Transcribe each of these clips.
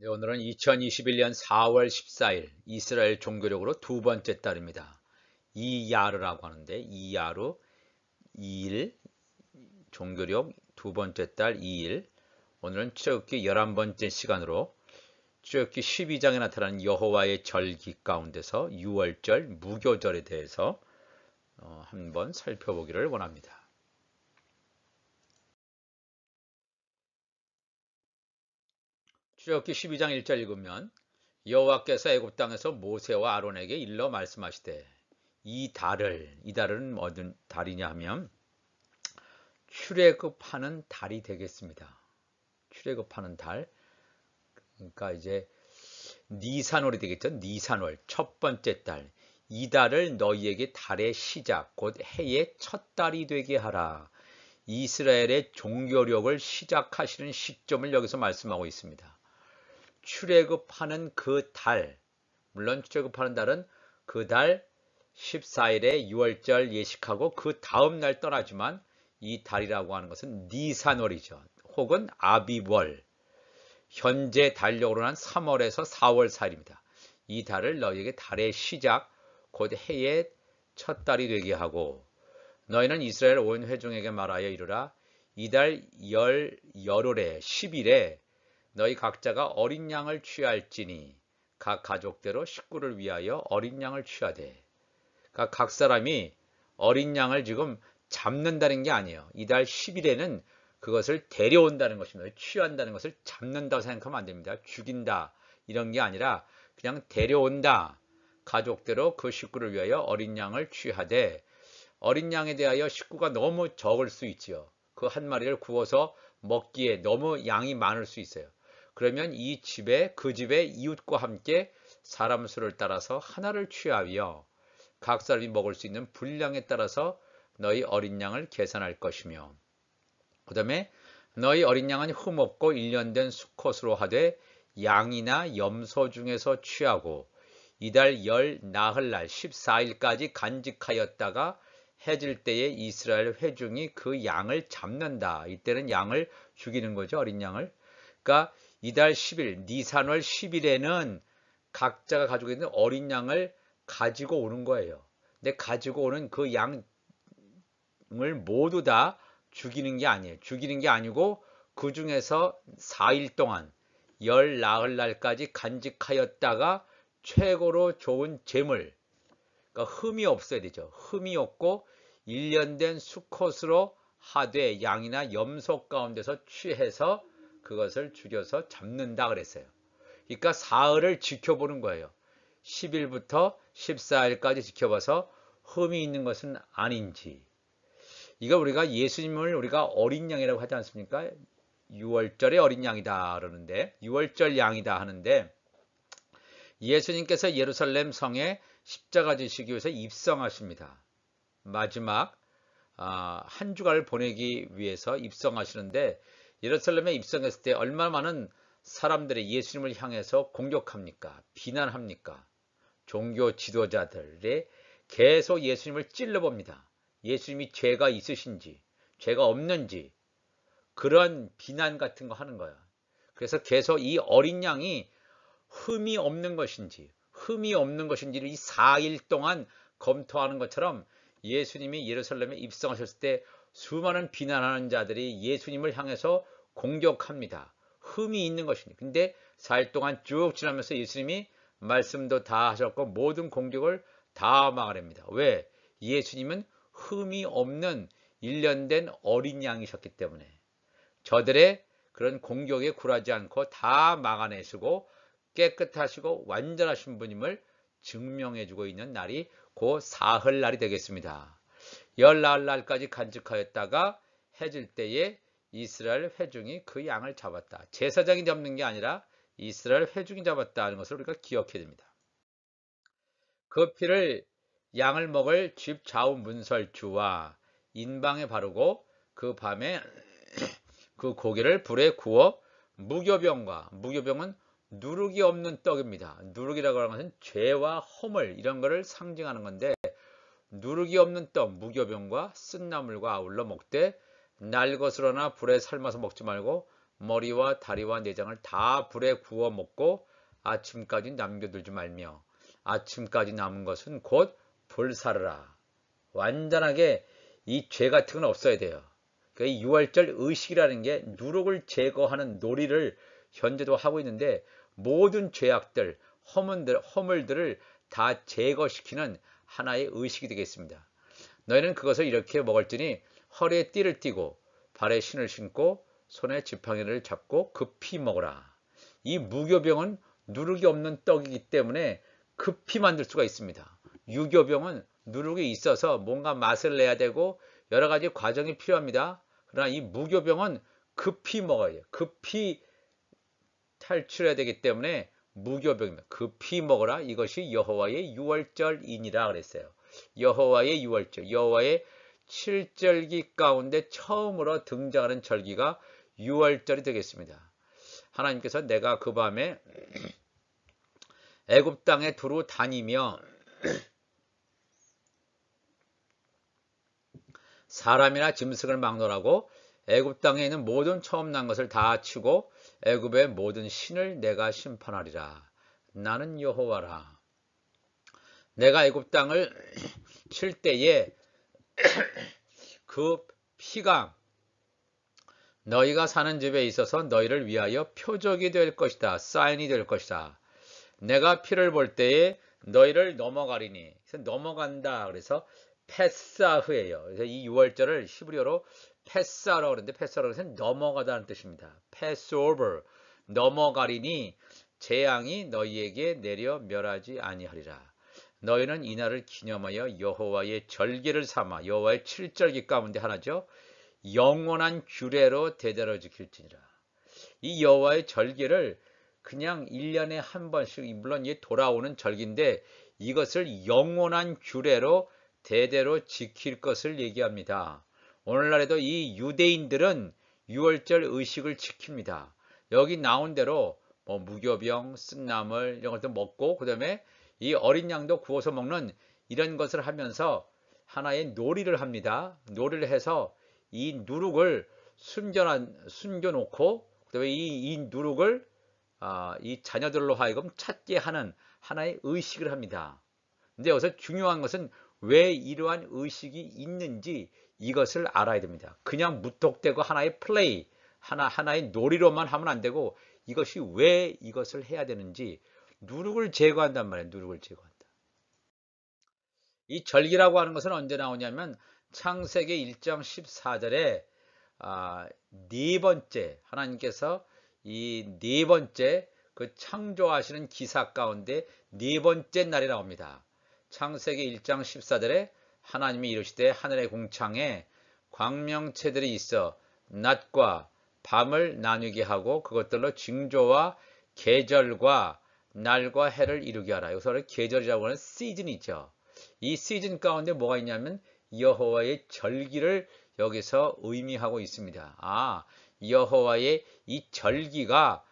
네, 오늘은 2021년 4월 14일 이스라엘 종교력으로 두 번째 달입니다. 이야르라고 하는데 이야르 2일 종교력 두 번째 달 2일. 오늘은 출애굽기 11번째 시간으로 출애굽기 12장에 나타나는 여호와의 절기 가운데서 6월절 무교절에 대해서 한번 살펴보기를 원합니다. 출애굽기 12장 1절 읽으면 여호와께서 애굽 땅에서 모세와 아론에게 일러 말씀하시되 이 달은 어떤 달이냐 하면 출애굽하는 달이 되겠습니다. 출애굽하는 달. 그러니까 이제 니산월이 되겠죠. 니산월 첫 번째 달. 이 달을 너희에게 달의 시작 곧 해의 첫 달이 되게 하라. 이스라엘의 종교력을 시작하시는 시점을 여기서 말씀하고 있습니다. 출애굽하는 그 달, 물론 출애굽하는 달은 그 달 14일에 6월절 예식하고 그 다음 날 떠나지만 이 달이라고 하는 것은 니산월이죠. 혹은 아비월, 현재 달력으로는 3월에서 4월 사이입니다. 이 달을 너희에게 달의 시작, 곧 해의 첫 달이 되게 하고 너희는 이스라엘 온 회중에게 말하여 이르라. 이 달 열흘에 10일에 너희 각자가 어린 양을 취할지니 각 가족대로 식구를 위하여 어린 양을 취하되. 그러니까 각 사람이 어린 양을 지금 잡는다는 게 아니에요. 이달 10일에는 그것을 데려온다는 것입니다. 취한다는 것을 잡는다고 생각하면 안 됩니다. 죽인다 이런 게 아니라 그냥 데려온다. 가족대로 그 식구를 위하여 어린 양을 취하되. 어린 양에 대하여 식구가 너무 적을 수 있지요. 그 한 마리를 구워서 먹기에 너무 양이 많을 수 있어요. 그러면 그 집의 이웃과 함께 사람 수를 따라서 하나를 취하여 각 사람이 먹을 수 있는 분량에 따라서 너희 어린 양을 계산할 것이며, 그 다음에 너희 어린 양은 흠없고 1년 된 수컷으로 하되 양이나 염소 중에서 취하고 이달 열 나흘날 14일까지 간직하였다가 해질 때에 이스라엘 회중이 그 양을 잡는다. 이때는 양을 죽이는 거죠. 어린 양을. 그러니까 이달 10일 니산월 10일에는 각자가 가지고 있는 어린 양을 가지고 오는 거예요. 근데 가지고 오는 그 양을 모두 다 죽이는 게 아니에요. 죽이는 게 아니고 그 중에서 4일 동안 열 나흘날까지 간직하였다가 최고로 좋은 제물, 그러니까 흠이 없어야 되죠. 흠이 없고 1년 된 수컷으로 하되 양이나 염소 가운데서 취해서 그것을 죽여서 잡는다 그랬어요. 그러니까 사흘을 지켜보는 거예요. 10일부터 14일까지 지켜봐서 흠이 있는 것은 아닌지. 이거 우리가 어린 양이라고 하지 않습니까? 6월절의 어린 양이다 그러는데, 6월절 양이다 하는데, 예수님께서 예루살렘 성에 십자가 지시기 위해서 입성하십니다. 마지막 한 주간을 보내기 위해서 입성하시는데, 예루살렘에 입성했을 때 얼마나 많은 사람들이 예수님을 향해서 공격합니까? 비난합니까? 종교 지도자들이 계속 예수님을 찔러봅니다. 예수님이 죄가 있으신지, 죄가 없는지, 그런 비난 같은 거 하는 거야. 그래서 계속 이 어린 양이 흠이 없는 것인지를 이 4일 동안 검토하는 것처럼 예수님이 예루살렘에 입성하셨을 때 수많은 비난하는 자들이 예수님을 향해서 공격합니다. 흠이 있는 것입니다. 근데 4일 동안 쭉 지나면서 예수님이 말씀도 다 하셨고 모든 공격을 다 막아냅니다. 왜? 예수님은 흠이 없는 1년 된 어린 양이셨기 때문에 저들의 그런 공격에 굴하지 않고 다 막아내시고 깨끗하시고 완전하신 분임을 증명해주고 있는 날이 그 사흘날이 되겠습니다. 열 나흘날까지 간직하였다가 해질 때에 이스라엘 회중이 그 양을 잡았다. 제사장이 잡는 게 아니라 이스라엘 회중이 잡았다는 것을 우리가 기억해야 됩니다. 그 피를 양을 먹을 집 좌우 문설주와 인방에 바르고 그 밤에 그 고기를 불에 구워 무교병은 누룩이 없는 떡입니다. 누룩이라고 하는 것은 죄와 허물 이런 것을 상징하는 건데, 누룩이 없는 떡 무교병과 쓴나물과 아울러 먹되 날 것으로나 불에 삶아서 먹지 말고 머리와 다리와 내장을 다 불에 구워 먹고 아침까지 남겨두지 말며 아침까지 남은 것은 곧 불사르라. 완전하게 이 죄 같은 건 없어야 돼요. 이 유월절 의식이라는 게 누룩을 제거하는 놀이를 현재도 하고 있는데 모든 죄악들, 허물들을 다 제거시키는 하나의 의식이 되겠습니다. 너희는 그것을 이렇게 먹을지니 허리에 띠를 띠고 발에 신을 신고 손에 지팡이를 잡고 급히 먹으라. 이 무교병은 누룩이 없는 떡이기 때문에 급히 만들 수가 있습니다. 유교병은 누룩이 있어서 뭔가 맛을 내야 되고 여러 가지 과정이 필요합니다. 그러나 이 무교병은 급히 먹어야 돼요. 급히 탈출해야 되기 때문에 무교병입니다. 급히 먹어라. 이것이 여호와의 유월절이니라 그랬어요. 여호와의 유월절, 여호와의 7절기 가운데 처음으로 등장하는 절기가 유월절이 되겠습니다. 하나님께서 내가 그 밤에 애굽 땅에 두루 다니며 사람이나 짐승을 막론하고 애굽 땅에 있는 모든 처음 난 것을 다 치고 애굽의 모든 신을 내가 심판하리라. 나는 여호와라. 내가 애굽 땅을 칠 때에 그 피가 너희가 사는 집에 있어서 너희를 위하여 표적이 될 것이다. 사인이 될 것이다. 내가 피를 볼 때에 너희를 넘어가리니. 그래서 넘어간다. 그래서 패사흐예요. 그래서 이 유월절을 히브리어로 패사라고 그러는데 패사라고 해서 넘어가다는 뜻입니다. 패스오버. 넘어가리니 재앙이 너희에게 내려 멸하지 아니하리라. 너희는 이날을 기념하여 여호와의 절기를 삼아 여호와의 7절기 가운데 하나죠. 영원한 규례로 대대로 지킬지니라. 이 여호와의 절기를 그냥 1년에 한 번씩 물론 이게 돌아오는 절기인데 이것을 영원한 규례로 대대로 지킬 것을 얘기합니다. 오늘날에도 이 유대인들은 유월절 의식을 지킵니다. 여기 나온 대로 뭐 무교병, 쓴나물 이런 것도 먹고 그 다음에 이 어린 양도 구워서 먹는 이런 것을 하면서 하나의 놀이를 합니다. 놀이를 해서 이 누룩을 숨겨놓고 그다음에 이 누룩을 이 자녀들로 하여금 찾게 하는 하나의 의식을 합니다. 근데 여기서 중요한 것은 왜 이러한 의식이 있는지 이것을 알아야 됩니다. 그냥 무턱대고 하나의 플레이, 하나의 놀이로만 하면 안 되고 이것이 왜 이것을 해야 되는지 누룩을 제거한단 말이에요. 누룩을 제거한다. 이 절기라고 하는 것은 언제 나오냐면 창세기 1장 14절에 네 번째 하나님께서 이 네 번째 그 창조하시는 기사 가운데 네 번째 날이 나옵니다. 창세기 1장 14절에 하나님이 이르시되 하늘의 궁창에 광명체들이 있어 낮과 밤을 나누게 하고 그것들로 징조와 계절과 날과 해를 이루게 하라. 여기서 계절이라고 하는 시즌이 있죠. 이 시즌 가운데 뭐가 있냐면 여호와의 절기를 여기서 의미하고 있습니다. 여호와의 이 절기가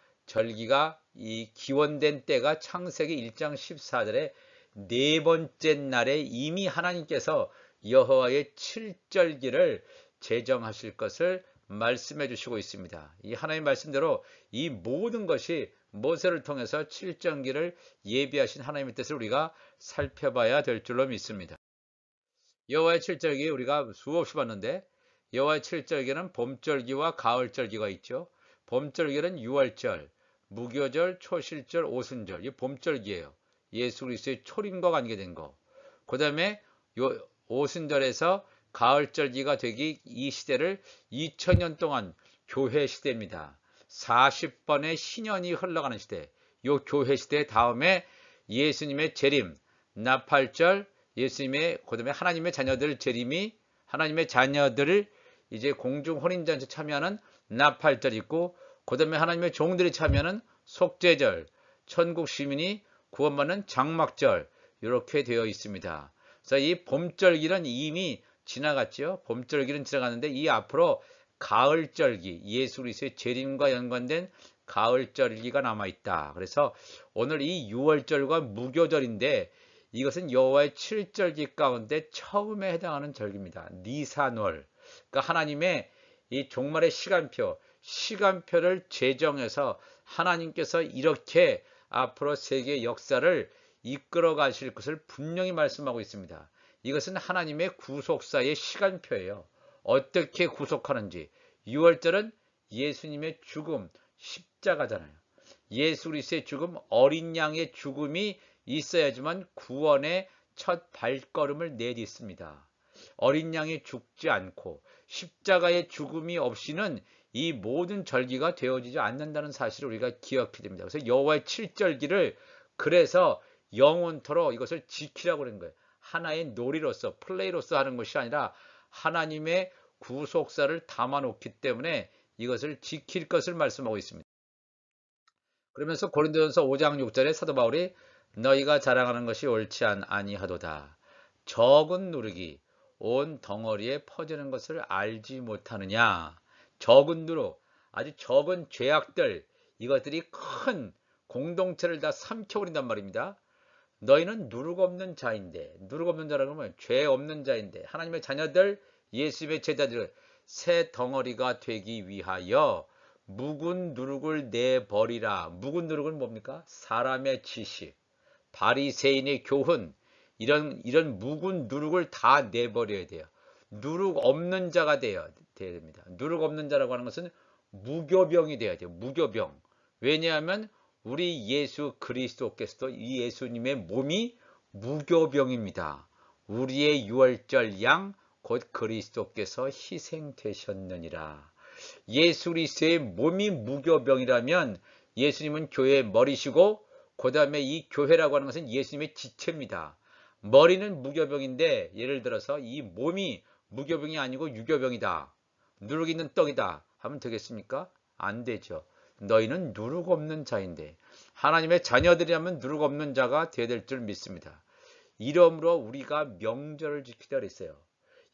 이 기원된 때가 창세기 1장 14절에 네 번째 날에 이미 하나님께서 여호와의 7절기를 제정하실 것을 말씀해 주시고 있습니다. 이 하나님의 말씀대로 이 모든 것이 모세를 통해서 7절기를 예비하신 하나님의 뜻을 우리가 살펴봐야 될 줄로 믿습니다. 여호와의 7절기 우리가 수없이 봤는데 여호와의 7절기는 봄절기와 가을절기가 있죠. 봄절기는 유월절, 무교절, 초실절, 오순절. 이 봄절기예요. 예수 그리스도의 초림과 관계된 거. 그 다음에 오순절에서 가을절기가 되기 이 시대를 2000년 동안 교회 시대입니다. 40번의 신년이 흘러가는 시대. 이 교회 시대 다음에 예수님의 재림, 나팔절, 예수님의 그다음에 하나님의 자녀들 재림이 하나님의 자녀들을 이제 공중 혼인잔치 참여하는 나팔절 있고 그다음에 하나님의 종들이 참여하는 속죄절, 천국 시민이 구원받는 장막절 이렇게 되어 있습니다. 그래서 이 봄절기는 이미 지나갔죠. 봄절기는 지나갔는데 이 앞으로 가을절기, 예수 그리스도의 재림과 연관된 가을절기가 남아있다. 그래서 오늘 이 유월절과 무교절인데 이것은 여호와의 7절기 가운데 처음에 해당하는 절기입니다. 니산월. 그러니까 하나님의 이 종말의 시간표, 시간표를 제정해서 하나님께서 이렇게 앞으로 세계 역사를 이끌어 가실 것을 분명히 말씀하고 있습니다. 이것은 하나님의 구속사의 시간표예요. 어떻게 구속하는지. 6월절은 예수님의 죽음, 십자가잖아요. 예수 그리스도의 죽음, 어린 양의 죽음이 있어야지만 구원의 첫 발걸음을 내딛습니다. 어린 양이 죽지 않고 십자가의 죽음이 없이는 이 모든 절기가 되어지지 않는다는 사실을 우리가 기억해야 됩니다. 그래서 여호와의 칠절기를 그래서 영원토록 이것을 지키라고 그러는 거예요. 하나의 놀이로서 플레이로서 하는 것이 아니라 하나님의 구속사를 담아놓기 때문에 이것을 지킬 것을 말씀하고 있습니다. 그러면서 고린도전서 5장 6절에 사도 바울이 너희가 자랑하는 것이 옳지 아니하도다. 적은 누룩이 온 덩어리에 퍼지는 것을 알지 못하느냐. 적은 누룩, 아주 적은 죄악들, 이것들이 큰 공동체를 다 삼켜버린단 말입니다. 너희는 누룩 없는 자인데, 누룩 없는 자라고 하면 죄 없는 자인데, 하나님의 자녀들, 예수님의 제자들, 새 덩어리가 되기 위하여 묵은 누룩을 내버리라. 묵은 누룩은 뭡니까? 사람의 지식, 바리새인의 교훈, 이런 묵은 누룩을 다 내버려야 돼요. 누룩 없는 자가 되어야 됩니다. 누룩 없는 자라고 하는 것은 무교병이 되어야 돼요. 무교병. 왜냐하면 우리 예수 그리스도께서도 이 예수님의 몸이 무교병입니다. 우리의 유월절 양 곧 그리스도께서 희생되셨느니라. 예수 그리스도의 몸이 무교병이라면 예수님은 교회의 머리시고 그 다음에 이 교회라고 하는 것은 예수님의 지체입니다. 머리는 무교병인데 예를 들어서 이 몸이 무교병이 아니고 유교병이다. 누룩 있는 떡이다 하면 되겠습니까? 안 되죠. 너희는 누룩 없는 자인데 하나님의 자녀들이라면 누룩 없는 자가 되어야 될 줄 믿습니다. 이러므로 우리가 명절을 지키자 그랬어요.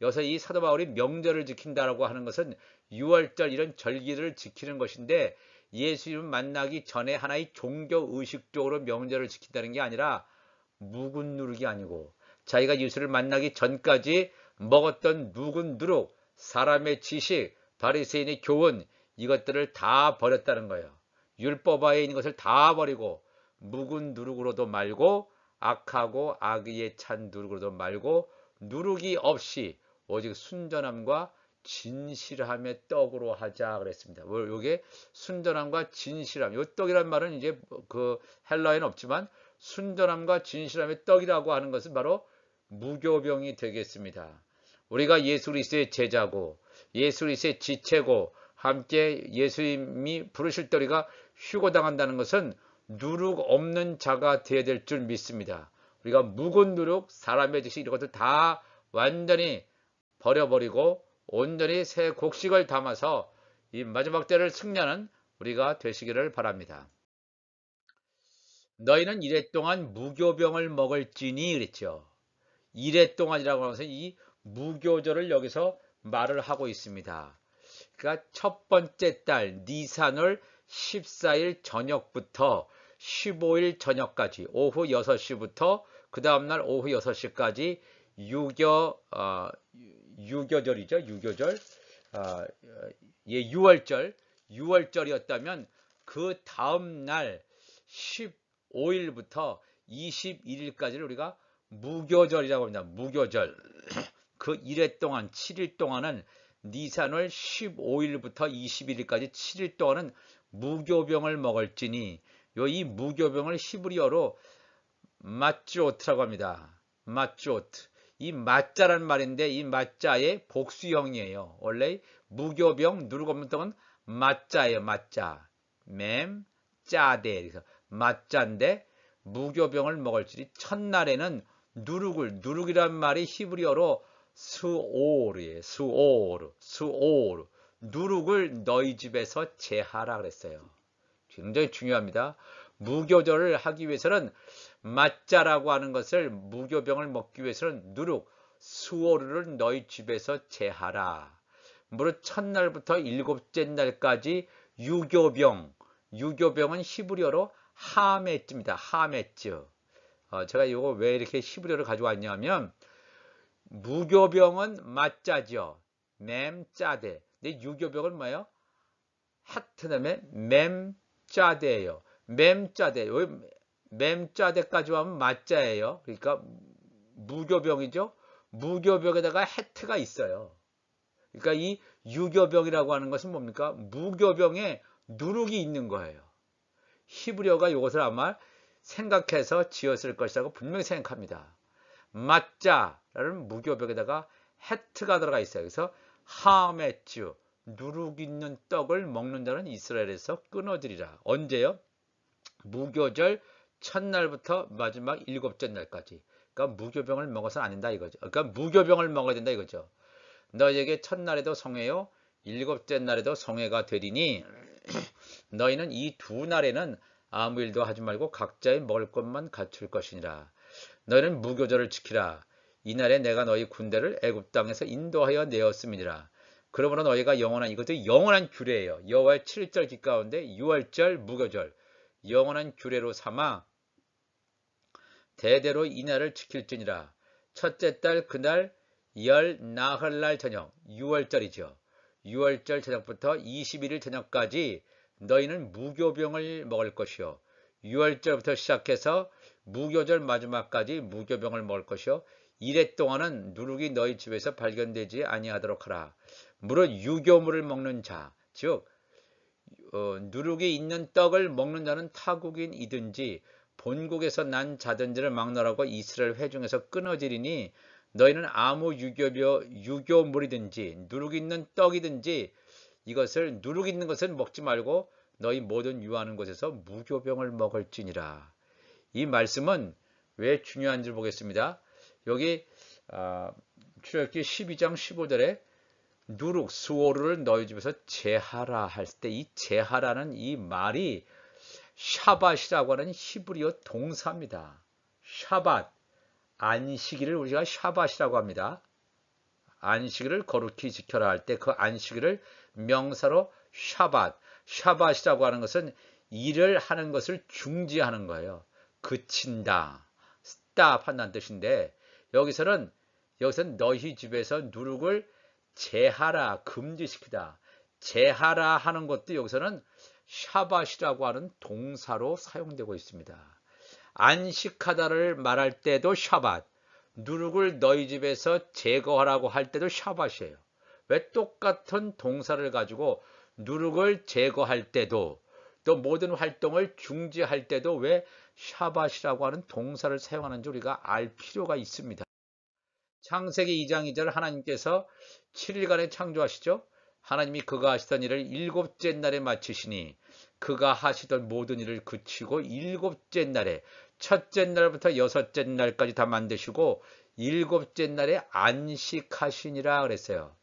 여기서 이 사도 바울이 명절을 지킨다라고 하는 것은 6월절 이런 절기를 지키는 것인데 예수님 만나기 전에 하나의 종교 의식적으로 명절을 지킨다는 게 아니라 묵은 누룩이 아니고 자기가 예수를 만나기 전까지 먹었던 묵은 누룩, 사람의 지식, 바리새인의 교훈 이것들을 다 버렸다는 거예요. 율법화에 있는 것을 다 버리고 묵은 누룩으로도 말고 악하고 악의에 찬 누룩으로도 말고 누룩이 없이 오직 순전함과 진실함의 떡으로 하자 그랬습니다. 요게 순전함과 진실함. 요 떡이란 말은 이제 그 헬라에는 없지만 순전함과 진실함의 떡이라고 하는 것은 바로 무교병이 되겠습니다. 우리가 예수 그리스도의 제자고 예수 그리스도의 지체고 함께 예수님이 부르실 때 우리가 휴고당한다는 것은 누룩 없는 자가 되어야 될 줄 믿습니다. 우리가 묵은 누룩, 사람의 지식 이런 것들 다 완전히 버려버리고 온전히 새 곡식을 담아서 이 마지막 때를 승리하는 우리가 되시기를 바랍니다. 너희는 이래 동안 무교병을 먹을지니 그랬죠. 이래 동안이라고 하면서 이 무교절을 여기서 말을 하고 있습니다. 그러니까 첫 번째 달 니산월 14일 저녁부터 15일 저녁까지 오후 6시부터 그 다음날 오후 6시까지 유교절이죠. 유교절. 예, 6월절이었다면 그 다음날 15일부터 21일까지를 우리가 무교절이라고 합니다. 무교절. 그 1회 동안 7일 동안은 니산월 15일부터 21일까지 7일 동안은 무교병을 먹을지니 이 무교병을 히브리어로 마츠오트라고 합니다. 마츠오트. 이 마자란 말인데 이 마자의 복수형이에요. 원래 무교병 누룩 없는 떡은 마자예요. 마자. 맴 짜대. 그래서 마자인데 무교병을 먹을지니 첫날에는 누룩이란 말이 히브리어로 수오르예요. 수오르. 누룩을 너희 집에서 제하라 그랬어요. 굉장히 중요합니다. 무교절을 하기 위해서는 마자라고 하는 것을 무교병을 먹기 위해서는 누룩, 수오르를 너희 집에서 제하라. 무릇 첫날부터 일곱째 날까지 유교병은 히브리어로 하메츠입니다. 하메츠. 제가 이거 왜 이렇게 히브리어를 가져왔냐면 무교병은 마자죠. 맴 짜대. 근데 유교병은 뭐예요? 헤트 다음에 맴자대예요. 맴자대. 맴자대까지 하면 맞자예요. 그러니까 무교병이죠. 무교병에다가 헤트가 있어요. 그러니까 이 유교병이라고 하는 것은 뭡니까? 무교병에 누룩이 있는 거예요. 히브리어가 이것을 아마 생각해서 지었을 것이라고 분명히 생각합니다. 맞자라는 무교병에다가 헤트가 들어가 있어요. 그래서 하메츠, 누룩 있는 떡을 먹는 자는 이스라엘에서 끊어지리라. 언제요? 무교절 첫날부터 마지막 일곱째 날까지. 그러니까 무교병을 먹어서는 안 된다 이거죠. 그러니까 무교병을 먹어야 된다 이거죠. 너희에게 첫날에도 성회요 일곱째 날에도 성회가 되리니 너희는 이 두 날에는 아무 일도 하지 말고 각자의 먹을 것만 갖출 것이니라. 너희는 무교절을 지키라. 이날에 내가 너희 군대를 애굽 땅에서 인도하여 내었음이니라. 그러므로 너희가 영원한 이것도 영원한 규례예요. 여호와의 7절 기 가운데 6월절 무교절 영원한 규례로 삼아 대대로 이날을 지킬지니라. 첫째 달 그날 열 나흘날 저녁 6월절이죠. 6월절 저녁부터 21일 저녁까지 너희는 무교병을 먹을 것이요. 6월절부터 시작해서 무교절 마지막까지 무교병을 먹을 것이요. 이래 동안은 누룩이 너희 집에서 발견되지 아니하도록 하라. 무릇 유교물을 먹는 자, 즉 누룩이 있는 떡을 먹는 자는 타국인이든지 본국에서 난 자든지를 막론하고 이스라엘 회중에서 끊어지리니 너희는 아무 유교물이든지 누룩 있는 떡이든지 이것을 누룩 있는 것을 먹지 말고 너희 모든 유하는 곳에서 무교병을 먹을지니라. 이 말씀은 왜 중요한지 보겠습니다. 여기 출애굽기 12장 15절에 누룩 스오르를 너희 집에서 제하라 할 때 이 제하라는 이 말이 샤밧이라고 하는 히브리어 동사입니다. 샤밧 안식일을 우리가 샤밧이라고 합니다. 안식일을 거룩히 지켜라 할 때 그 안식일을 명사로 샤밧, 샤밧이라고 하는 것은 일을 하는 것을 중지하는 거예요. 그친다, stop 한다는 뜻인데 여기서는 너희 집에서 누룩을 제하라, 금지시키다. 제하라 하는 것도 여기서는 샤밧이라고 하는 동사로 사용되고 있습니다. 안식하다를 말할 때도 샤밧, 누룩을 너희 집에서 제거하라고 할 때도 샤밧이에요. 왜 똑같은 동사를 가지고 누룩을 제거할 때도 또 모든 활동을 중지할 때도 왜 샤밧이라고 하는 동사를 사용하는지 우리가 알 필요가 있습니다. 창세기 2장 2절 하나님께서 7일간에 창조하시죠. 하나님이 그가 하시던 일을 일곱째 날에 마치시니 그가 하시던 모든 일을 그치고 일곱째 날에 첫째 날부터 여섯째 날까지 다 만드시고 일곱째 날에 안식하시니라 그랬어요.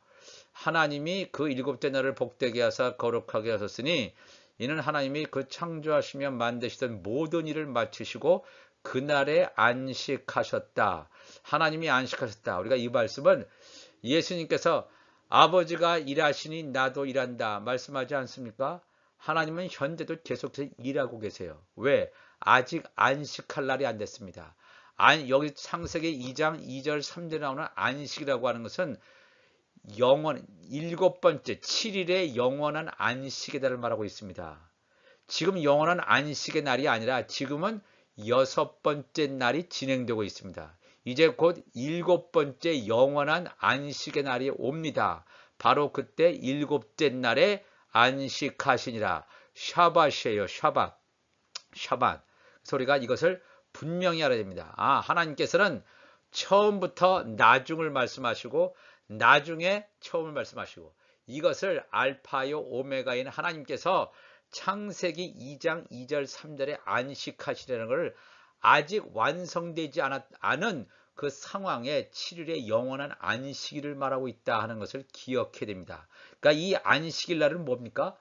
하나님이 그 일곱째 날을 복되게 하사 거룩하게 하셨으니 이는 하나님이 그 창조하시며 만드시던 모든 일을 마치시고 그날에 안식하셨다. 하나님이 안식하셨다. 우리가 이 말씀은 예수님께서 아버지가 일하시니 나도 일한다 말씀하지 않습니까? 하나님은 현재도 계속해서 일하고 계세요. 왜? 아직 안식할 날이 안 됐습니다. 여기 창세기 2장 2절 3절에 나오는 안식이라고 하는 것은 일곱 번째 7일의 영원한 안식의 날을 말하고 있습니다. 지금 영원한 안식의 날이 아니라 지금은 여섯 번째 날이 진행되고 있습니다. 이제 곧 일곱 번째 영원한 안식의 날이 옵니다. 바로 그때 일곱째 날에 안식하시니라. 샤밧이에요. 샤밧. 그래서 우리가 이것을 분명히 알아야 됩니다. 하나님께서는 처음부터 나중을 말씀하시고 나중에 처음을 말씀하시고 이것을 알파요 오메가인 하나님께서 창세기 2장 2절 3절에 안식하시라는 것을 아직 완성되지 않은 그 상황에 7일의 영원한 안식일을 말하고 있다 하는 것을 기억해야 됩니다. 그러니까 이 안식일 날은 뭡니까?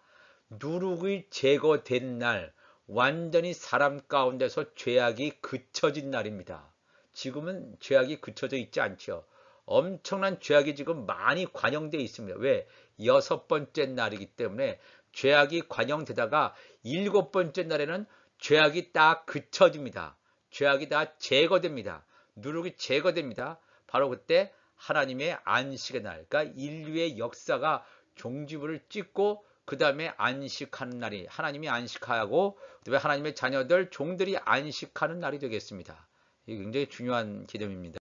누룩이 제거된 날, 완전히 사람 가운데서 죄악이 그쳐진 날입니다. 지금은 죄악이 그쳐져 있지 않죠. 엄청난 죄악이 지금 많이 관영되어 있습니다. 왜? 여섯 번째 날이기 때문에 죄악이 관영되다가 일곱 번째 날에는 죄악이 딱 그쳐집니다. 죄악이 다 제거됩니다. 누룩이 제거됩니다. 바로 그때 하나님의 안식의 날, 그러니까 인류의 역사가 종지부를 찍고 그 다음에 안식하는 날이 하나님이 안식하고 그다음에 하나님의 자녀들 종들이 안식하는 날이 되겠습니다. 이게 굉장히 중요한 개념입니다.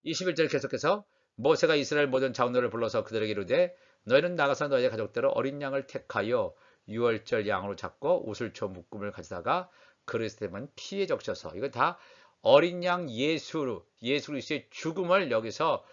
21절 계속해서 모세가 이스라엘 모든 장로를 불러서 그들에게 이르되 너희는 나가서 너희의 가족대로 어린 양을 택하여 유월절 양으로 잡고 우슬초 묶음을 가져다가 그릇에 대면 피에 적셔서 이거 다 어린 양 예수 그리스도의 죽음을 여기서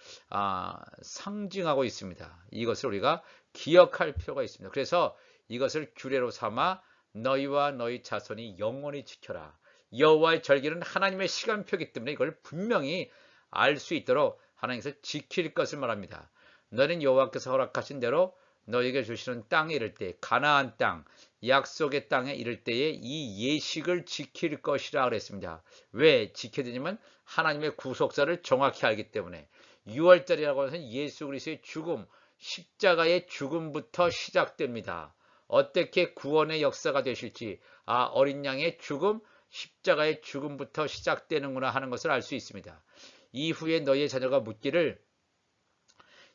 상징하고 있습니다. 이것을 우리가 기억할 필요가 있습니다. 그래서 이것을 규례로 삼아 너희와 너희 자손이 영원히 지켜라. 여호와의 절기는 하나님의 시간표이기 때문에 이걸 분명히 알 수 있도록 하나님께서 지킬 것을 말합니다. 너는 여호와께서 허락하신 대로 너희에게 주시는 땅에 이를 때 가나안 땅 약속의 땅에 이를 때에 이 예식을 지킬 것이라 그랬습니다. 왜 지켜야 되냐면 하나님의 구속사를 정확히 알기 때문에 6월절이라고 해서 예수 그리스도의 죽음 십자가의 죽음부터 시작됩니다. 어떻게 구원의 역사가 되실지 어린 양의 죽음 십자가의 죽음부터 시작되는구나 하는 것을 알 수 있습니다. 이후에 너희의 자녀가 묻기를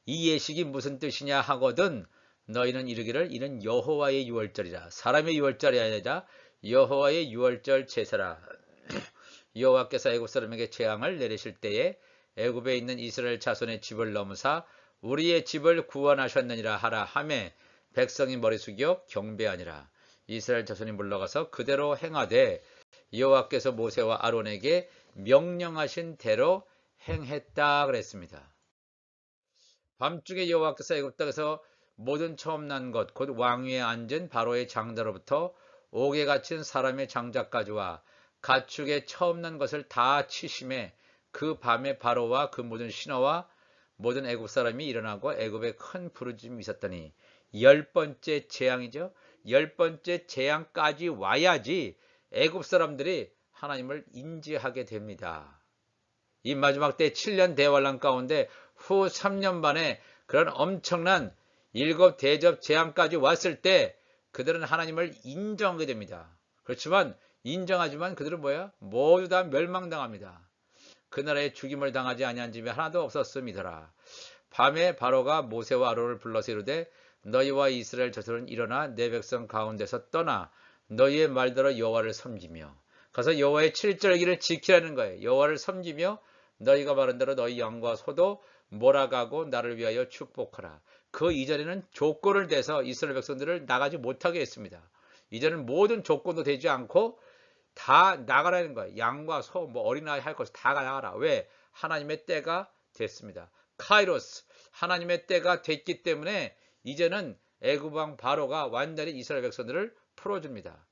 이 예식이 무슨 뜻이냐 하거든 너희는 이르기를 이는 여호와의 유월절이라. 사람의 유월절이 아니라 여호와의 유월절 제사라. 여호와께서 애굽 사람에게 재앙을 내리실 때에 애굽에 있는 이스라엘 자손의 집을 넘으사 우리의 집을 구원하셨느니라 하라 하매 백성이 머리 숙여 경배하니라. 이스라엘 자손이 물러가서 그대로 행하되 여호와께서 모세와 아론에게 명령하신 대로 행했다 그랬습니다. 밤중에 여호와께서 애굽 땅에서 모든 처음 난 것 곧 왕위에 앉은 바로의 장자로부터 옥에 갇힌 사람의 장자까지와 가축의 처음 난 것을 다 치심에 그 밤에 바로와 그 모든 신하와 모든 애굽 사람이 일어나고 애굽에 큰 부르짖음이 있었더니 10번째 재앙이죠. 10번째 재앙까지 와야지 애굽 사람들이 하나님을 인지하게 됩니다. 이 마지막 때 7년 대환란 가운데 후 3년 반에 그런 엄청난 7 대접 재앙까지 왔을 때 그들은 하나님을 인정하게 됩니다. 그렇지만 인정하지만 그들은 뭐야? 모두 다 멸망당합니다. 그 나라에 죽임을 당하지 아니한 집이 하나도 없었음이더라. 밤에 바로가 모세와 아론을 불러서 이르되 너희와 이스라엘 자손은 일어나 내 백성 가운데서 떠나 너희의 말대로 여호와를 섬기며 가서 여호와의 7절기를 지키라는 거예요. 여호와를 섬기며 너희가 말한 대로 너희 양과 소도 몰아가고 나를 위하여 축복하라. 그 이전에는 조건을 대서 이스라엘 백성들을 나가지 못하게 했습니다. 이제는 모든 조건도 되지 않고 다 나가라는 거예요. 양과 소, 어린아이 할 것을 다 나가라. 왜? 하나님의 때가 됐습니다. 카이로스, 하나님의 때가 됐기 때문에 이제는 애굽 왕 바로가 완전히 이스라엘 백성들을 풀어줍니다.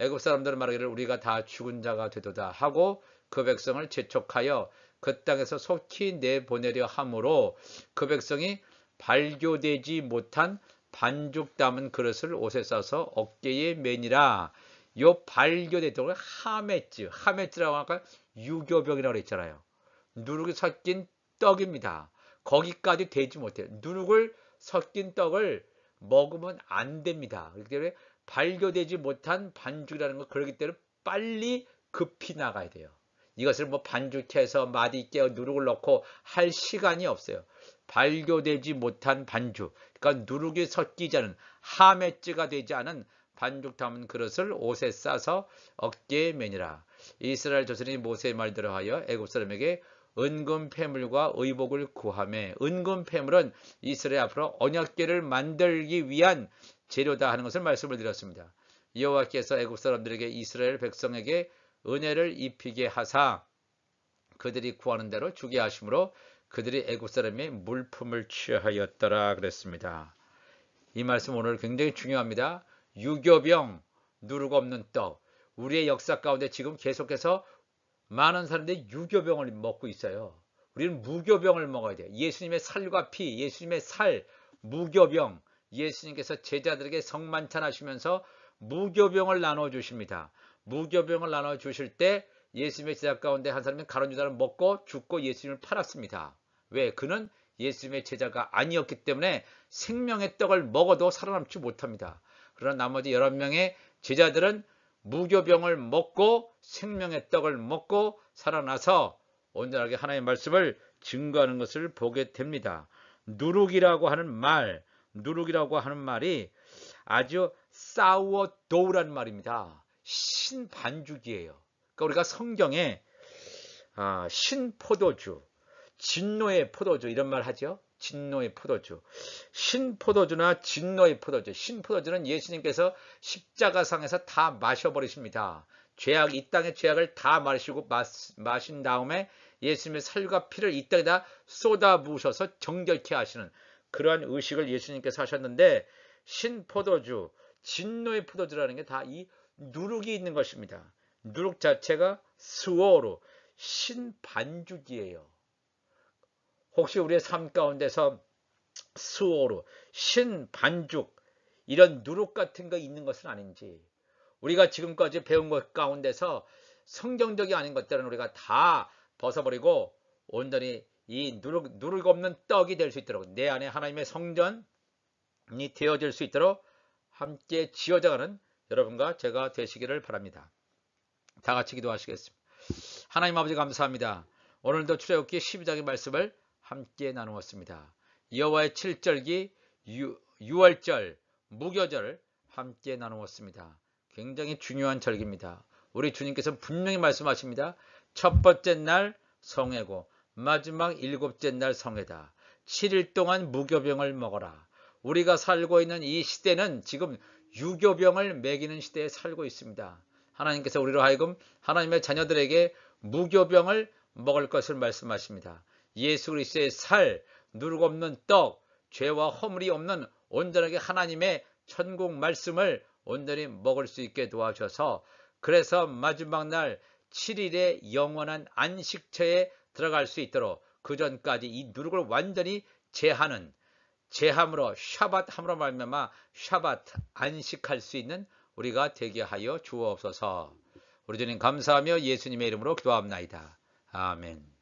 애굽 사람들은 말하기를 우리가 다 죽은 자가 되도다 하고 그 백성을 재촉하여 그 땅에서 속히 내보내려 함으로 그 백성이 발교되지 못한 반죽 담은 그릇을 옷에 싸서 어깨에 매니라. 요 발교됐던 걸 하메츠라고 할까요? 유교병이라고 그랬잖아요. 누룩이 섞인 떡입니다. 거기까지 되지 못해요. 누룩을 섞인 떡을 먹으면 안 됩니다. 그렇기 때문에 발교되지 못한 반죽이라는 거 그렇기 때문에 빨리 급히 나가야 돼요. 이것을 반죽해서 맛있게 누룩을 넣고 할 시간이 없어요. 발교되지 못한 반죽, 그러니까 누룩이 섞이지 않은 하메츠가 되지 않은 반죽 담은 그릇을 옷에 싸서 어깨에 매니라. 이스라엘 자손이 모세의 말대로 하여 애굽 사람에게 은금 패물과 의복을 구하매 은금 패물은 이스라엘 앞으로 언약궤를 만들기 위한 재료다 하는 것을 말씀을 드렸습니다. 여호와께서 애굽 사람들에게 이스라엘 백성에게 은혜를 입히게 하사 그들이 구하는 대로 주게 하심으로 그들이 애굽 사람의 물품을 취하였더라 그랬습니다. 이 말씀 오늘 굉장히 중요합니다. 유교병, 누룩 없는 떡. 우리의 역사 가운데 지금 계속해서 많은 사람들이 유교병을 먹고 있어요. 우리는 무교병을 먹어야 돼요. 예수님의 살과 피, 예수님의 살, 무교병. 예수님께서 제자들에게 성만찬하시면서 무교병을 나눠주십니다. 무교병을 나눠주실 때 예수님의 제자 가운데 한 사람이 가룟 유다를 먹고 죽고 예수님을 팔았습니다. 왜? 그는 예수님의 제자가 아니었기 때문에 생명의 떡을 먹어도 살아남지 못합니다. 그러나 나머지 11명의 제자들은 무교병을 먹고 생명의 떡을 먹고 살아나서 온전하게 하나님의 말씀을 증거하는 것을 보게 됩니다. 누룩이라고 하는 말이 아주 사워도우라는 말입니다. 신반죽이에요. 그러니까 우리가 성경에 신포도주, 진노의 포도주 이런 말 하죠. 진노의 포도주, 신포도주나 진노의 포도주. 신포도주는 예수님께서 십자가상에서 다 마셔버리십니다. 이 땅의 죄악을 다 마시고 마신 다음에 예수님의 살과 피를 이 땅에다 쏟아 부으셔서 정결케 하시는 그러한 의식을 예수님께서 하셨는데, 신포도주, 진노의 포도주라는 게 다 이 누룩이 있는 것입니다. 누룩 자체가 스워로 신반죽이에요. 혹시 우리의 삶 가운데서 스워로 신반죽 이런 누룩 같은 거 있는 것은 아닌지, 우리가 지금까지 배운 것 가운데서 성경적이 아닌 것들은 우리가 다 벗어버리고 온전히 이 누룩 없는 떡이 될 수 있도록, 내 안에 하나님의 성전이 되어질 수 있도록 함께 지어져가는 여러분과 제가 되시기를 바랍니다. 다 같이 기도하시겠습니다. 하나님 아버지 감사합니다. 오늘도 출애굽기 12장의 말씀을 함께 나누었습니다. 여호와의 7절기, 6월절, 무교절 함께 나누었습니다. 굉장히 중요한 절기입니다. 우리 주님께서 분명히 말씀하십니다. 첫 번째 날 성회고 마지막 7째 날 성회다. 7일 동안 무교병을 먹어라. 우리가 살고 있는 이 시대는 지금 유교병을 먹이는 시대에 살고 있습니다. 하나님께서 우리로 하여금 하나님의 자녀들에게 무교병을 먹을 것을 말씀하십니다. 예수 그리스도의 살, 누룩 없는 떡, 죄와 허물이 없는 온전하게 하나님의 천국 말씀을 온전히 먹을 수 있게 도와주셔서, 그래서 마지막 날 7일의 영원한 안식처에 들어갈 수 있도록 그 전까지 이 누룩을 완전히 제함으로 샤밧함으로 말미암아 샤밧 안식할 수 있는 우리가 되게 하여 주옵소서. 우리 주님 감사하며 예수님의 이름으로 기도합나이다. 아멘.